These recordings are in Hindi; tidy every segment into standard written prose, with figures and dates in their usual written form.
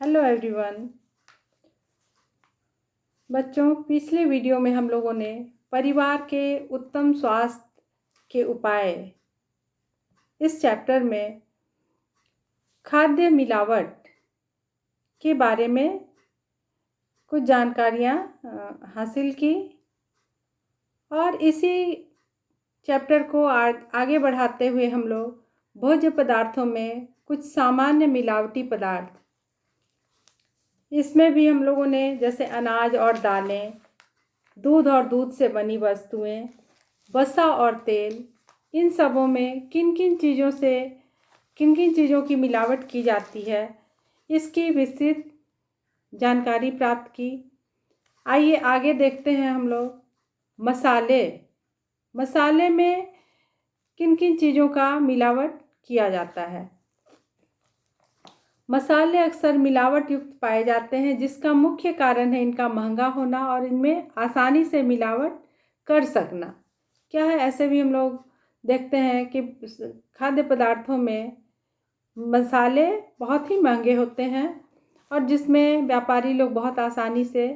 Hello everyone. बच्चों, पिछले वीडियो में हम लोगों ने परिवार के उत्तम स्वास्थ्य के उपाय इस चैप्टर में खाद्य मिलावट के बारे में कुछ जानकारियाँ हासिल की और इसी चैप्टर को आगे बढ़ाते हुए हम लोग भोज्य पदार्थों में कुछ सामान्य मिलावटी पदार्थ, इसमें भी हम लोगों ने जैसे अनाज और दालें, दूध और दूध से बनी वस्तुएं, वसा और तेल, इन सबों में किन किन चीज़ों की मिलावट की जाती है, इसकी विस्तृत जानकारी प्राप्त की। आइए आगे देखते हैं हम लोग। मसाले में किन किन चीज़ों का मिलावट किया जाता है। मसाले अक्सर मिलावट युक्त पाए जाते हैं, जिसका मुख्य कारण है इनका महंगा होना और इनमें आसानी से मिलावट कर सकना। क्या है, ऐसे भी हम लोग देखते हैं कि खाद्य पदार्थों में मसाले बहुत ही महंगे होते हैं और जिसमें व्यापारी लोग बहुत आसानी से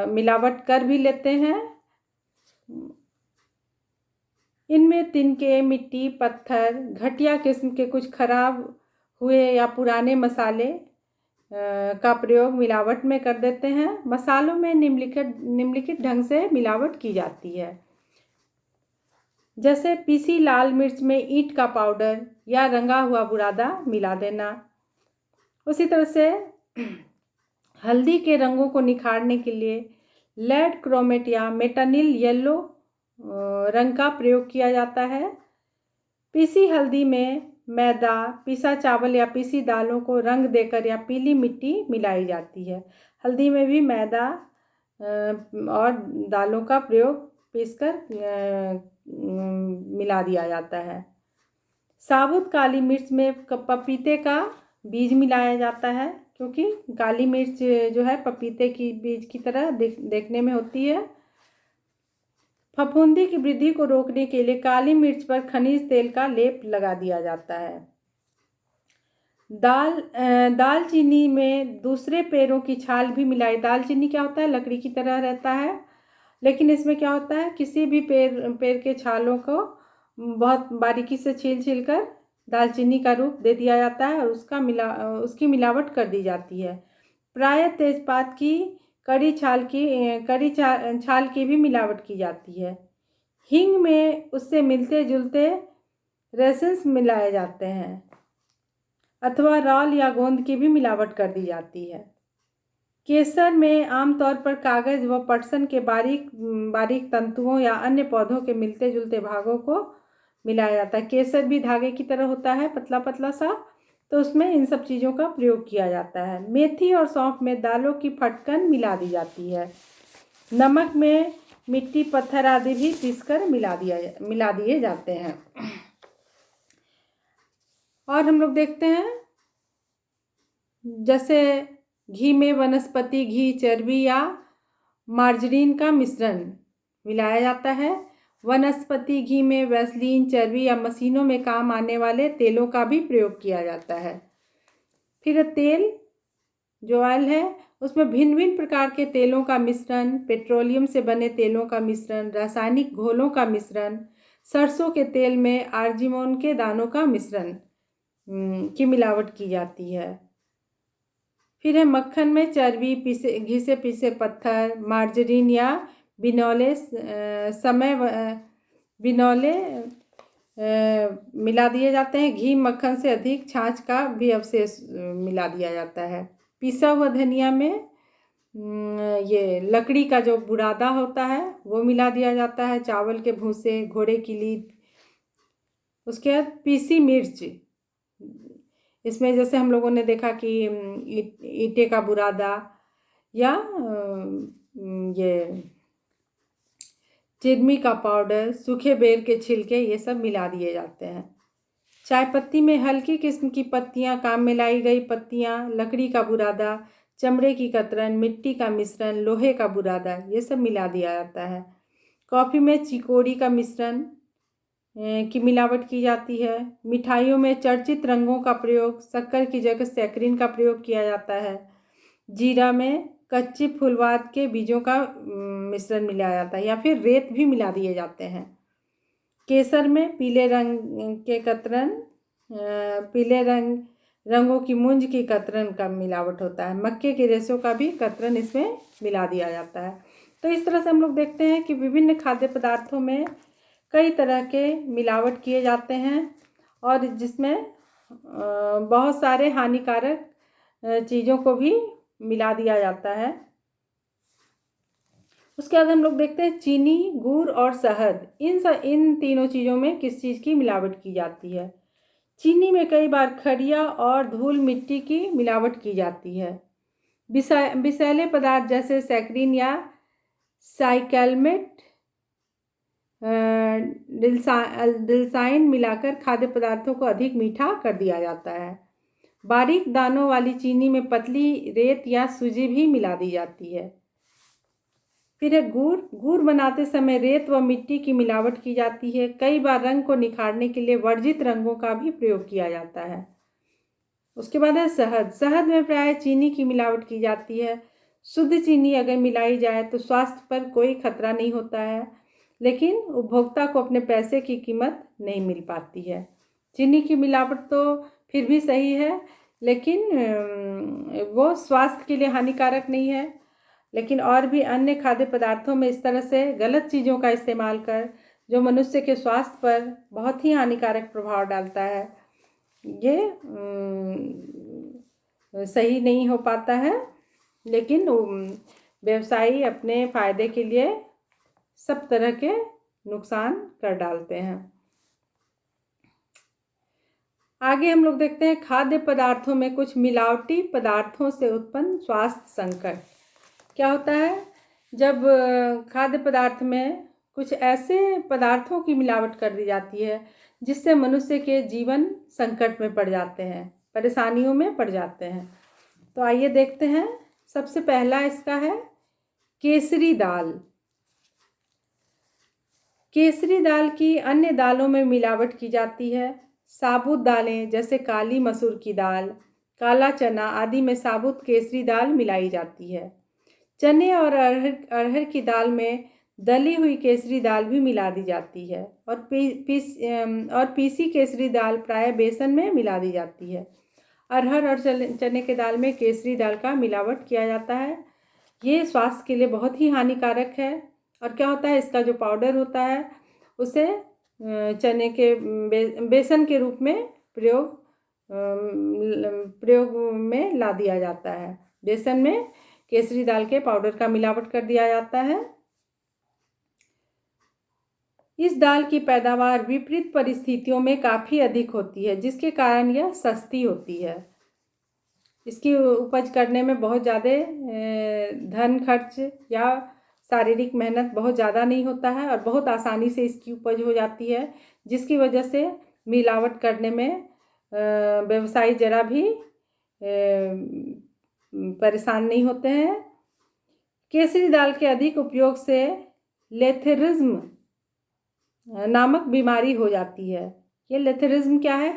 मिलावट कर भी लेते हैं। इनमें तिनके, मिट्टी, पत्थर, घटिया किस्म के कुछ खराब हुए या पुराने मसाले का प्रयोग मिलावट में कर देते हैं। मसालों में निम्नलिखित ढंग से मिलावट की जाती है, जैसे पीसी लाल मिर्च में ईंट का पाउडर या रंगा हुआ बुरादा मिला देना। उसी तरह से हल्दी के रंगों को निखारने के लिए लेड क्रोमेट या मेटानिल येलो रंग का प्रयोग किया जाता है। पीसी हल्दी में मैदा, पीसा चावल या पीसी दालों को रंग देकर या पीली मिट्टी मिलाई जाती है। हल्दी में भी मैदा और दालों का प्रयोग पीसकर मिला दिया जाता है। साबुत काली मिर्च में पपीते का बीज मिलाया जाता है, क्योंकि काली मिर्च जो है पपीते की बीज की तरह देखने में होती है। फफूंदी की वृद्धि को रोकने के लिए काली मिर्च पर खनिज तेल का लेप लगा दिया जाता है। दालचीनी में दूसरे पेड़ों की छाल भी मिलाई। दालचीनी क्या होता है, लकड़ी की तरह रहता है, लेकिन इसमें क्या होता है, किसी भी पेड़ के छालों को बहुत बारीकी से छील कर दालचीनी का रूप दे दिया जाता है और उसकी मिलावट कर दी जाती है। प्रायः तेजपात की कड़ी छाल की भी मिलावट की जाती है। हींग में उससे मिलते जुलते रेसिन्स मिलाए जाते हैं अथवा राल या गोंद की भी मिलावट कर दी जाती है। केसर में आमतौर पर कागज व पटसन के बारीक तंतुओं या अन्य पौधों के मिलते जुलते भागों को मिलाया जाता है। केसर भी धागे की तरह होता है, पतला पतला सा, तो उसमें इन सब चीज़ों का प्रयोग किया जाता है। मेथी और सौंफ में दालों की फटकन मिला दी जाती है। नमक में मिट्टी, पत्थर आदि भी पीसकर मिला दिए जाते हैं। और हम लोग देखते हैं जैसे घी में वनस्पति घी, चर्बी या मार्जरीन का मिश्रण मिलाया जाता है। वनस्पति घी में वैसलीन, चर्बी या मशीनों में काम आने वाले तेलों का भी प्रयोग किया जाता है। फिर तेल जो ऑयल है, उसमें भिन्न भिन्न प्रकार के तेलों का मिश्रण, पेट्रोलियम से बने तेलों का मिश्रण, रासायनिक घोलों का मिश्रण, सरसों के तेल में आर्जिमोन के दानों का मिश्रण की मिलावट की जाती है। फिर है मक्खन में चर्बी, घी से पीसे पत्थर, मार्जरीन या बिनौले मिला दिए जाते हैं। घी, मक्खन से अधिक छाछ का भी अवशेष मिला दिया जाता है। पिसा हुआ धनिया में ये लकड़ी का जो बुरादा होता है वो मिला दिया जाता है। चावल के भूसे, घोड़े की लीद, उसके बाद पीसी मिर्च, इसमें जैसे हम लोगों ने देखा कि ईंटे का बुरादा या ये चिरमी का पाउडर, सूखे बेर के छिलके, ये सब मिला दिए जाते हैं। चाय पत्ती में हल्की किस्म की पत्तियां, काम में लाई गई पत्तियां, लकड़ी का बुरादा, चमड़े की कतरन, मिट्टी का मिश्रण, लोहे का बुरादा, ये सब मिला दिया जाता है। कॉफ़ी में चिकोड़ी का मिश्रण, की मिलावट की जाती है। मिठाइयों में चर्चित रंगों का प्रयोग, शक्कर की जगह सैकरीन का प्रयोग किया जाता है। जीरा में कच्ची फुलवाद के बीजों का मिश्रण मिलाया जाता है या फिर रेत भी मिला दिए जाते हैं। केसर में पीले रंग के कतरन, पीले रंगों की मूंज की कतरन का मिलावट होता है। मक्के के रेशों का भी कतरन इसमें मिला दिया जाता है। तो इस तरह से हम लोग देखते हैं कि विभिन्न खाद्य पदार्थों में कई तरह के मिलावट किए जाते हैं और जिसमें बहुत सारे हानिकारक चीज़ों को भी मिला दिया जाता है। उसके बाद हम लोग देखते हैं चीनी, गुड़ और शहद, इन तीनों चीज़ों में किस चीज़ की मिलावट की जाती है। चीनी में कई बार खड़िया और धूल मिट्टी की मिलावट की जाती है। विषैले पदार्थ जैसे सैकरीन या साइक्लोमेट, डिल्साइन मिलाकर खाद्य पदार्थों को अधिक मीठा कर दिया जाता है। बारीक दानों वाली चीनी में पतली रेत या सूजी भी मिला दी जाती है। फिर है गुड़ बनाते समय रेत व मिट्टी की मिलावट की जाती है। कई बार रंग को निखारने के लिए वर्जित रंगों का भी प्रयोग किया जाता है। उसके बाद है शहद में प्राय चीनी की मिलावट की जाती है। शुद्ध चीनी अगर मिलाई जाए तो स्वास्थ्य पर कोई खतरा नहीं होता है, लेकिन उपभोक्ता को अपने पैसे की कीमत नहीं मिल पाती है। चीनी की मिलावट तो फिर भी सही है, लेकिन वो स्वास्थ्य के लिए हानिकारक नहीं है। लेकिन और भी अन्य खाद्य पदार्थों में इस तरह से गलत चीज़ों का इस्तेमाल कर जो मनुष्य के स्वास्थ्य पर बहुत ही हानिकारक प्रभाव डालता है, ये सही नहीं हो पाता है। लेकिन व्यवसायी अपने फ़ायदे के लिए सब तरह के नुकसान कर डालते हैं। आगे हम लोग देखते हैं खाद्य पदार्थों में कुछ मिलावटी पदार्थों से उत्पन्न स्वास्थ्य संकट। क्या होता है जब खाद्य पदार्थ में कुछ ऐसे पदार्थों की मिलावट कर दी जाती है जिससे मनुष्य के जीवन संकट में पड़ जाते हैं, परेशानियों में पड़ जाते हैं। तो आइए देखते हैं। सबसे पहला इसका है केसरी दाल। केसरी दाल की अन्य दालों में मिलावट की जाती है। साबुत दालें जैसे काली मसूर की दाल, काला चना आदि में साबुत केसरी दाल मिलाई जाती है। चने और अरहर की दाल में दली हुई केसरी दाल भी मिला दी जाती है और पीसी केसरी दाल प्राय बेसन में मिला दी जाती है। अरहर और चने के दाल में केसरी दाल का मिलावट किया जाता है। ये स्वास्थ्य के लिए बहुत ही हानिकारक है। और क्या होता है, इसका जो पाउडर होता है उसे चने के बेसन के रूप में प्रयोग में ला दिया जाता है। बेसन में केसरी दाल के पाउडर का मिलावट कर दिया जाता है। इस दाल की पैदावार विपरीत परिस्थितियों में काफ़ी अधिक होती है, जिसके कारण यह सस्ती होती है। इसकी उपज करने में बहुत ज़्यादा धन खर्च या शारीरिक मेहनत बहुत ज़्यादा नहीं होता है और बहुत आसानी से इसकी उपज हो जाती है, जिसकी वजह से मिलावट करने में व्यवसायी जरा भी परेशान नहीं होते हैं। केसरी दाल के अधिक उपयोग से लेथेरिज्म नामक बीमारी हो जाती है। ये लेथेरिज्म क्या है?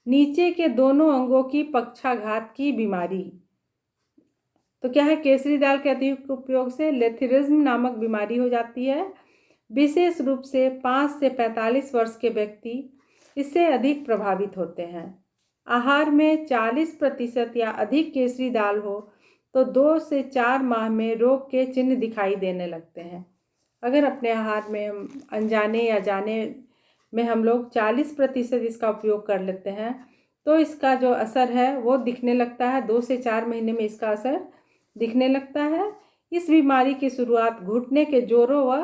नीचे के दोनों अंगों की पक्षाघात की बीमारी। तो क्या है, केसरी दाल के अधिक उपयोग से लेथेरिज्म नामक बीमारी हो जाती है। विशेष रूप से 5 से 45 वर्ष के व्यक्ति इससे अधिक प्रभावित होते हैं। आहार में 40% या अधिक केसरी दाल हो तो 2 से 4 माह में रोग के चिन्ह दिखाई देने लगते हैं। अगर अपने आहार में अनजाने या जाने में हम लोग 40% इसका उपयोग कर लेते हैं तो इसका जो असर है वो दिखने लगता है। 2 से 4 महीने में इसका असर दिखने लगता है। इस बीमारी की शुरुआत घुटने के जोड़ों व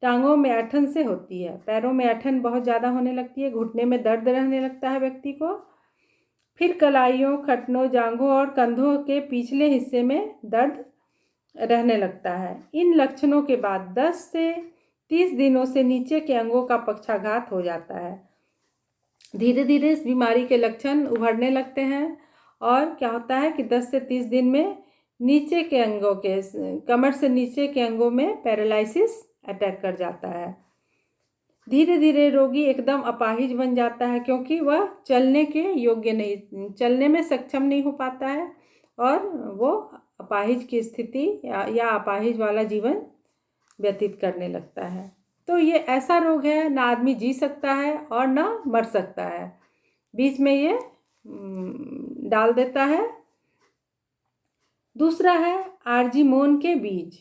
टांगों में ऐंठन से होती है। पैरों में ऐंठन बहुत ज़्यादा होने लगती है, घुटने में दर्द रहने लगता है व्यक्ति को। फिर कलाइयों, खटनों, जांघों और कंधों के पिछले हिस्से में दर्द रहने लगता है। इन लक्षणों के बाद 10 से 30 दिनों से नीचे के अंगों का पक्षाघात हो जाता है। धीरे धीरे इस बीमारी के लक्षण उभरने लगते हैं और क्या होता है कि 10 से 30 दिन में नीचे के अंगों के, कमर से नीचे के अंगों में पैरालिसिस अटैक कर जाता है। धीरे धीरे रोगी एकदम अपाहिज बन जाता है, क्योंकि वह चलने के योग्य नहीं, चलने में सक्षम नहीं हो पाता है और वो अपाहिज की स्थिति या अपाहिज वाला जीवन व्यतीत करने लगता है। तो ये ऐसा रोग है, ना आदमी जी सकता है और ना मर सकता है, बीच में ये डाल देता है। दूसरा है आर्जीमोन के बीज।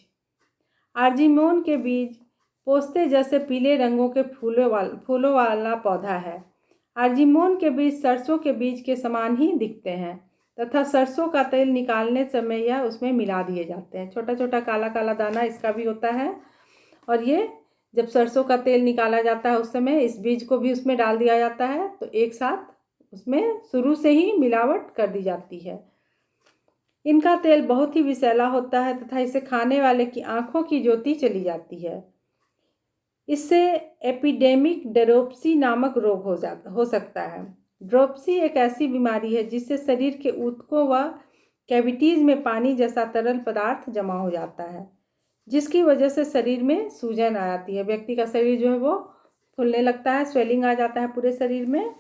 आर्जीमोन के बीज पोस्ते जैसे पीले रंगों के फूलों वाला पौधा है। आर्जीमोन के बीज सरसों के बीज के समान ही दिखते हैं तथा सरसों का तेल निकालने समय यह उसमें मिला दिए जाते हैं। छोटा छोटा काला काला दाना इसका भी होता है और ये जब सरसों का तेल निकाला जाता है उस समय इस बीज को भी उसमें डाल दिया जाता है, तो एक साथ उसमें शुरू से ही मिलावट कर दी जाती है। इनका तेल बहुत ही विषैला होता है तथा इसे खाने वाले की आंखों की ज्योति चली जाती है। इससे एपिडेमिक ड्रोप्सी नामक रोग हो सकता है। ड्रोप्सी एक ऐसी बीमारी है जिससे शरीर के ऊतकों व कैविटीज़ में पानी जैसा तरल पदार्थ जमा हो जाता है, जिसकी वजह से शरीर में सूजन आ जाती है। व्यक्ति का शरीर जो है वो फूलने लगता है, स्वेलिंग आ जाता है पूरे शरीर में।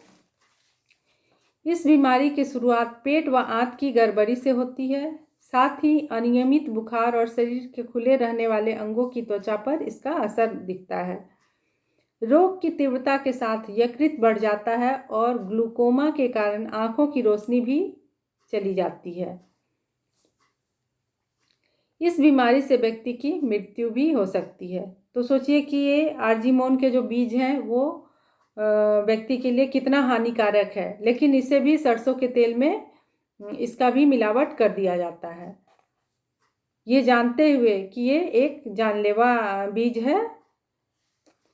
इस बीमारी की शुरुआत पेट व आंत की गड़बड़ी से होती है। साथ ही अनियमित बुखार और शरीर के खुले रहने वाले अंगों की त्वचा पर इसका असर दिखता है। रोग की तीव्रता के साथ यकृत बढ़ जाता है और ग्लूकोमा के कारण आंखों की रोशनी भी चली जाती है। इस बीमारी से व्यक्ति की मृत्यु भी हो सकती है। तो सोचिए कि ये आर्जीमोन के जो बीज हैं वो व्यक्ति के लिए कितना हानिकारक है, लेकिन इसे भी सरसों के तेल में इसका भी मिलावट कर दिया जाता है, ये जानते हुए कि ये एक जानलेवा बीज है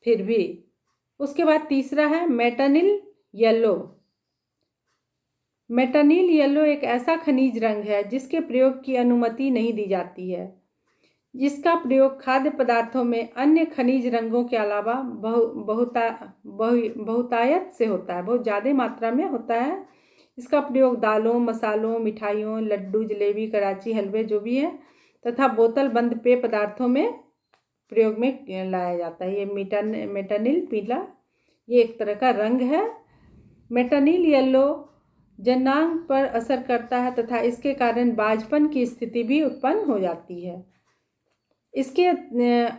फिर भी। उसके बाद तीसरा है मेटानिल येलो। मेटानिल येलो एक ऐसा खनिज रंग है जिसके प्रयोग की अनुमति नहीं दी जाती है, जिसका प्रयोग खाद्य पदार्थों में अन्य खनिज रंगों के अलावा बहुतायत से होता है, बहुत ज़्यादा मात्रा में होता है। इसका प्रयोग दालों, मसालों, मिठाइयों, लड्डू, जलेबी, कराची हलवे जो भी है तथा बोतल बंद पेय पदार्थों में प्रयोग में लाया जाता है। ये मेटानिल पीला ये एक तरह का रंग है। मेटानिल येलो जनांग पर असर करता है तथा इसके कारण बाझपन की स्थिति भी उत्पन्न हो जाती है। इसके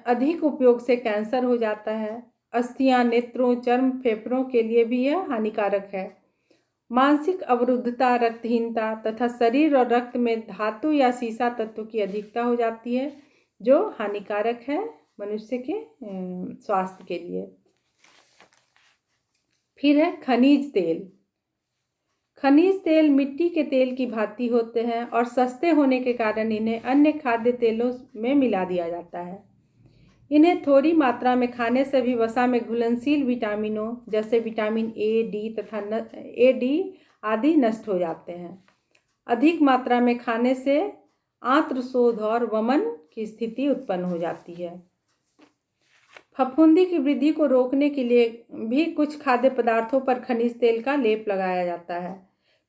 अधिक उपयोग से कैंसर हो जाता है। अस्थियां, नेत्रों, चर्म, फेफड़ों के लिए भी यह हानिकारक है। मानसिक अवरुद्धता, रक्तहीनता तथा शरीर और रक्त में धातु या सीसा तत्व की अधिकता हो जाती है, जो हानिकारक है मनुष्य के स्वास्थ्य के लिए। फिर है खनिज तेल। खनिज तेल मिट्टी के तेल की भांति होते हैं और सस्ते होने के कारण इन्हें अन्य खाद्य तेलों में मिला दिया जाता है। इन्हें थोड़ी मात्रा में खाने से भी वसा में घुलनशील विटामिनों जैसे विटामिन ए, डी आदि नष्ट हो जाते हैं। अधिक मात्रा में खाने से आंत्रशोथ और वमन की स्थिति उत्पन्न हो जाती है। फफूंदी की वृद्धि को रोकने के लिए भी कुछ खाद्य पदार्थों पर खनिज तेल का लेप लगाया जाता है।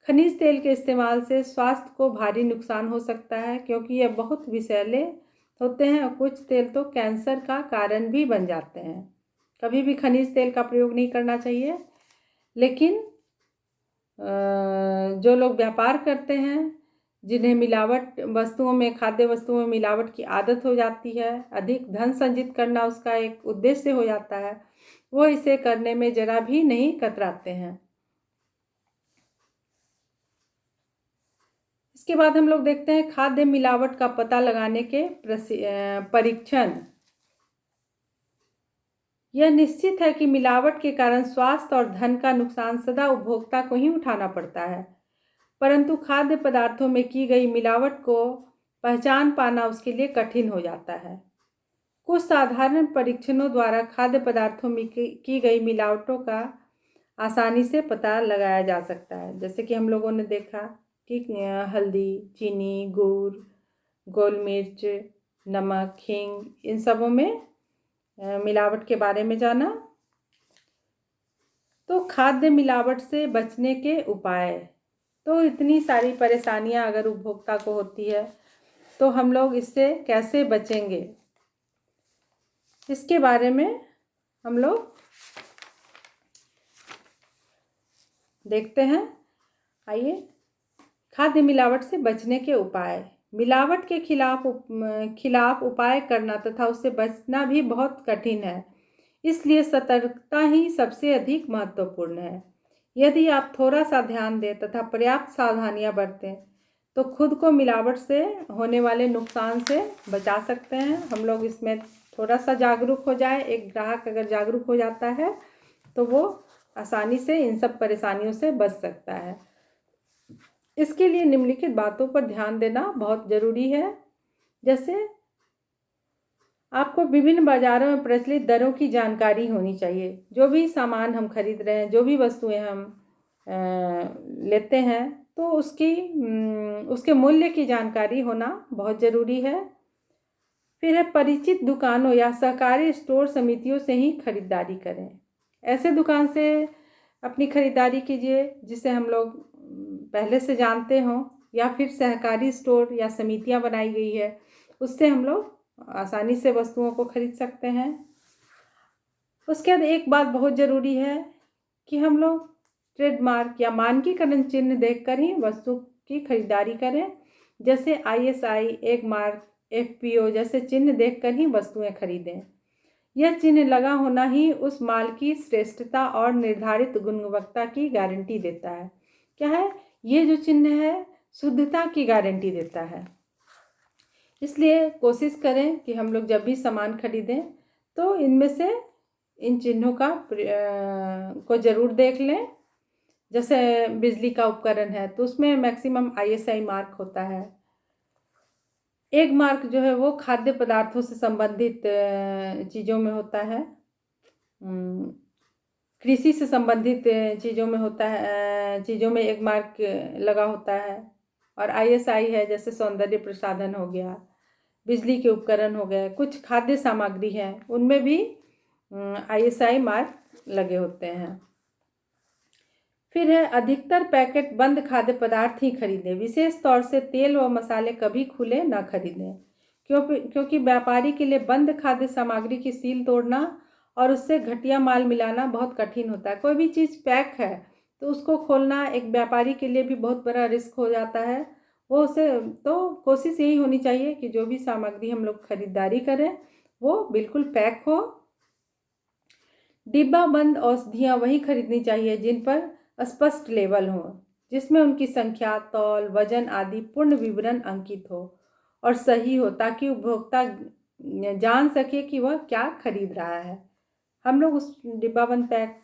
खनिज तेल के इस्तेमाल से स्वास्थ्य को भारी नुकसान हो सकता है, क्योंकि यह बहुत विषैले होते हैं और कुछ तेल तो कैंसर का कारण भी बन जाते हैं। कभी भी खनिज तेल का प्रयोग नहीं करना चाहिए। लेकिन जो लोग व्यापार करते हैं, जिन्हें मिलावट वस्तुओं में, खाद्य वस्तुओं में मिलावट की आदत हो जाती है, अधिक धन संचित करना उसका एक उद्देश्य हो जाता है, वो इसे करने में जरा भी नहीं कतराते हैं। इसके बाद हम लोग देखते हैं खाद्य मिलावट का पता लगाने के परीक्षण। यह निश्चित है कि मिलावट के कारण स्वास्थ्य और धन का नुकसान सदा उपभोक्ता को ही उठाना पड़ता है, परंतु खाद्य पदार्थों में की गई मिलावट को पहचान पाना उसके लिए कठिन हो जाता है। कुछ साधारण परीक्षणों द्वारा खाद्य पदार्थों में की गई मिलावटों का आसानी से पता लगाया जा सकता है। जैसे कि हम लोगों ने देखा कि हल्दी, चीनी, गुड़, गोल मिर्च, नमक, हींग, इन सबों में मिलावट के बारे में जाना। तो खाद्य मिलावट से बचने के उपाय। तो इतनी सारी परेशानियां अगर उपभोक्ता को होती है तो हम लोग इससे कैसे बचेंगे, इसके बारे में हम लोग देखते हैं, आइए। खाद्य मिलावट से बचने के उपाय। मिलावट के खिलाफ उपाय करना तथा उससे बचना भी बहुत कठिन है, इसलिए सतर्कता ही सबसे अधिक महत्वपूर्ण है। यदि आप थोड़ा सा ध्यान दें तथा पर्याप्त सावधानियां बरतें तो खुद को मिलावट से होने वाले नुकसान से बचा सकते हैं। हम लोग इसमें थोड़ा सा जागरूक हो जाए, एक ग्राहक अगर जागरूक हो जाता है तो वो आसानी से इन सब परेशानियों से बच सकता है। इसके लिए निम्नलिखित बातों पर ध्यान देना बहुत ज़रूरी है। जैसे आपको विभिन्न बाज़ारों में प्रचलित दरों की जानकारी होनी चाहिए। जो भी सामान हम खरीद रहे हैं, जो भी वस्तुएं हम लेते हैं, तो उसके मूल्य की जानकारी होना बहुत ज़रूरी है। फिर है परिचित दुकानों या सहकारी स्टोर समितियों से ही खरीदारी करें। ऐसे दुकान से अपनी खरीदारी कीजिए जिसे हम लोग पहले से जानते हों, या फिर सहकारी स्टोर या समितियां बनाई गई है, उससे हम लोग आसानी से वस्तुओं को खरीद सकते हैं। उसके बाद एक बात बहुत ज़रूरी है कि हम लोग ट्रेडमार्क या मानकीकरण चिन्ह देखकर ही वस्तु की खरीदारी करें। जैसे ISI, एक मार्क, FPO जैसे चिन्ह देखकर ही वस्तुएं खरीदें। यह चिन्ह लगा होना ही उस माल की श्रेष्ठता और निर्धारित गुणवत्ता की गारंटी देता है। क्या है ये जो चिन्ह है, शुद्धता की गारंटी देता है। इसलिए कोशिश करें कि हम लोग जब भी सामान खरीदें तो इनमें से इन चिन्हों को ज़रूर देख लें। जैसे बिजली का उपकरण है तो उसमें मैक्सिमम ISI मार्क होता है। एक मार्क जो है वो खाद्य पदार्थों से संबंधित चीज़ों में होता है, कृषि से संबंधित चीज़ों में होता है, चीज़ों में एक मार्क लगा होता है। और ISI है जैसे सौंदर्य प्रसाधन हो गया, बिजली के उपकरण हो गए, कुछ खाद्य सामग्री है उनमें भी ISI मार्क लगे होते हैं। फिर है अधिकतर पैकेट बंद खाद्य पदार्थ ही खरीदें। विशेष तौर से तेल व मसाले कभी खुले न खरीदें, क्योंकि व्यापारी के लिए बंद खाद्य सामग्री की सील तोड़ना और उससे घटिया माल मिलाना बहुत कठिन होता है। कोई भी चीज़ पैक है तो उसको खोलना एक व्यापारी के लिए भी बहुत बड़ा रिस्क हो जाता है। तो कोशिश यही होनी चाहिए कि जो भी सामग्री हम लोग खरीदारी करें वो बिल्कुल पैक हो। डिब्बा बंद औषधियाँ वही खरीदनी चाहिए जिन पर स्पष्ट लेबल हो, जिसमें उनकी संख्या, तौल, वजन आदि पूर्ण विवरण अंकित हो और सही हो, ताकि उपभोक्ता जान सके कि वह क्या खरीद रहा है। हम लोग उस डिब्बाबंद पैक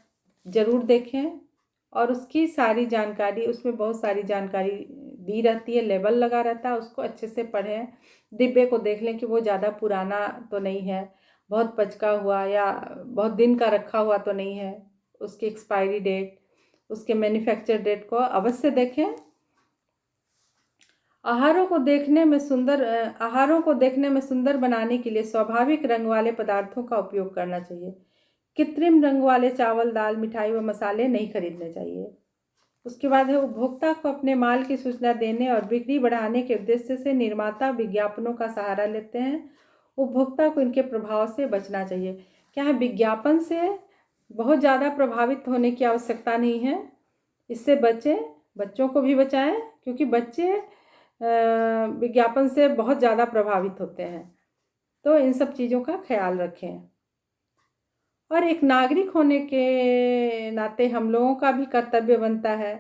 ज़रूर देखें और उसकी सारी जानकारी, उसमें बहुत सारी जानकारी दी रहती है, लेबल लगा रहता है, उसको अच्छे से पढ़ें। डिब्बे को देख लें कि वो ज़्यादा पुराना तो नहीं है, बहुत पचका हुआ या बहुत दिन का रखा हुआ तो नहीं है। उसकी एक्सपायरी डेट, उसके मैन्युफैक्चर डेट को अवश्य देखें। आहारों को देखने में सुंदर बनाने के लिए स्वाभाविक रंग वाले पदार्थों का उपयोग करना चाहिए। कृत्रिम रंग वाले चावल, दाल, मिठाई व मसाले नहीं खरीदने चाहिए। उसके बाद है उपभोक्ता को अपने माल की सूचना देने और बिक्री बढ़ाने के उद्देश्य से निर्माता विज्ञापनों का सहारा लेते हैं। उपभोक्ता को इनके प्रभाव से बचना चाहिए। क्या है, विज्ञापन से बहुत ज़्यादा प्रभावित होने की आवश्यकता नहीं है, इससे बचें, बच्चों को भी बचाएं, क्योंकि बच्चे विज्ञापन से बहुत ज़्यादा प्रभावित होते हैं। तो इन सब चीज़ों का ख्याल रखें। और एक नागरिक होने के नाते हम लोगों का भी कर्तव्य बनता है।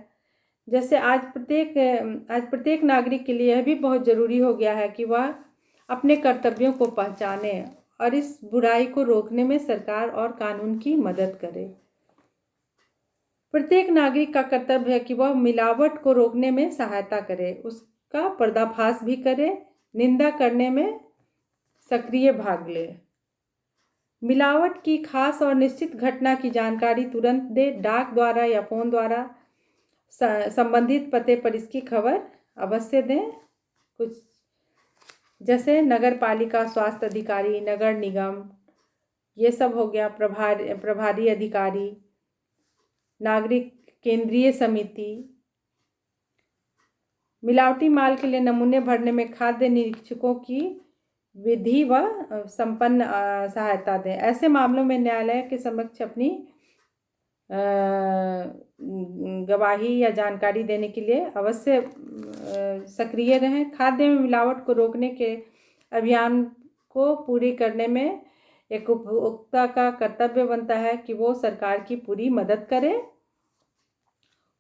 जैसे आज प्रत्येक नागरिक के लिए यह भी बहुत ज़रूरी हो गया है कि वह अपने कर्तव्यों को पहचाने और इस बुराई को रोकने में सरकार और कानून की मदद करे। प्रत्येक नागरिक का कर्तव्य है कि वह मिलावट को रोकने में सहायता करे, उसका पर्दाफाश भी करे, निंदा करने में सक्रिय भाग ले। मिलावट की खास और निश्चित घटना की जानकारी तुरंत दे, डाक द्वारा या फ़ोन द्वारा संबंधित पते पर इसकी खबर अवश्य दें। कुछ जैसे नगर पालिका, स्वास्थ्य अधिकारी, नगर निगम, ये सब हो गया, प्रभारी अधिकारी, नागरिक केंद्रीय समिति। मिलावटी माल के लिए नमूने भरने में खाद्य निरीक्षकों की विधि व संपन्न सहायता दें। ऐसे मामलों में न्यायालय के समक्ष अपनी गवाही या जानकारी देने के लिए अवश्य सक्रिय रहें। खाद्य में मिलावट को रोकने के अभियान को पूरी करने में एक उपभोक्ता का कर्तव्य बनता है कि वो सरकार की पूरी मदद करे।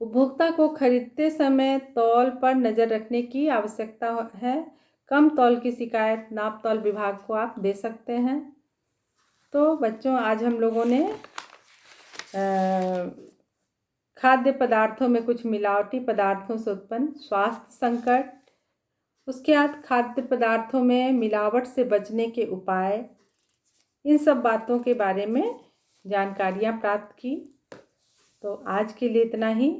उपभोक्ता को खरीदते समय तौल पर नज़र रखने की आवश्यकता है। कम तौल की शिकायत नाप तौल विभाग को आप दे सकते हैं। तो बच्चों, आज हम लोगों ने खाद्य पदार्थों में कुछ मिलावटी पदार्थों से उत्पन्न स्वास्थ्य संकट, उसके बाद खाद्य पदार्थों में मिलावट से बचने के उपाय, इन सब बातों के बारे में जानकारियाँ प्राप्त की। तो आज के लिए इतना ही।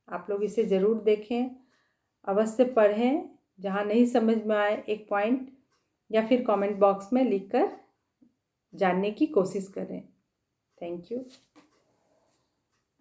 आप लोग इसे ज़रूर देखें, अवश्य पढ़ें। जहाँ नहीं समझ में आए एक पॉइंट या फिर कमेंट बॉक्स में लिखकर जानने की कोशिश करें। Thank you.